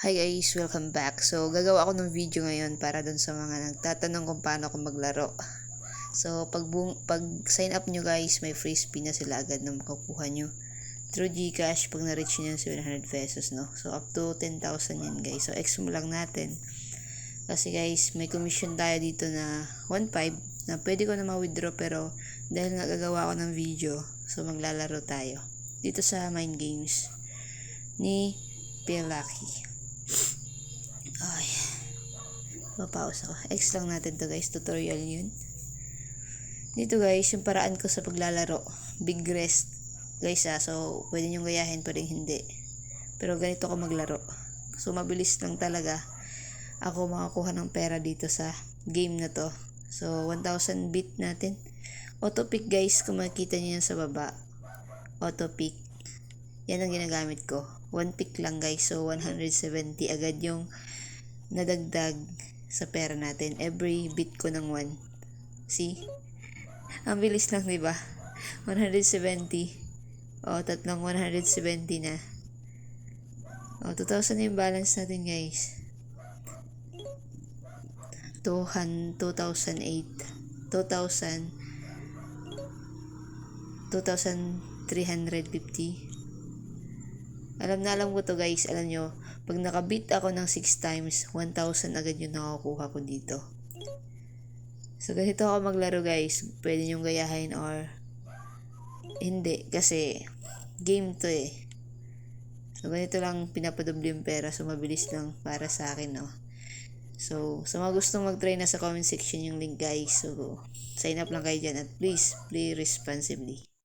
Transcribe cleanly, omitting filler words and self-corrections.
Hi guys, welcome back. So, gagawa ako ng video ngayon para dun sa mga nagtatanong kung paano ako maglaro. So, pag sign up nyo guys, may free spin na sila agad na makukuha nyo. Through Gcash, pag na-reach nyo yung 700 pesos, no? So, up to 10,000 yan guys. So, X mo lang natin. Kasi guys, may commission tayo dito na 1.5 na pwede ko na ma-withdraw, pero dahil nga gagawa ako ng video, so maglalaro tayo. Dito sa Mind Games ni Pelaki. Ay, mapause ako. X lang natin to guys, tutorial yun. Dito guys, yung paraan ko sa paglalaro, big rest guys so pwede nyo gayahin, pwede hindi, pero ganito ako maglaro. So mabilis lang talaga ako makakuha ng pera dito sa game na to. So 1000 bit natin, auto pick guys, kung makikita nyo yan sa baba, auto pick, yan ang ginagamit ko. 1 pick lang guys, so 170 agad yung nadagdag sa pera natin. Every bit ko ng 1. See? Ang bilis lang, diba? 170. Tatlong 170 na. 2,000 na yung balance natin, guys. 2008. 2,350. Alam ko to guys, alam nyo, pag nakabit ako ng 6 times, 1,000 agad yung nakakuha ko dito. So ganito ako maglaro guys, pwede nyong gayahin or hindi, kasi game to eh. So ganito lang pinapadoble yung pera, so mabilis lang para sa akin, no. So sa mga gustong mag-try, na sa comment section yung link guys. So sign up lang kayo dyan, at please play responsibly.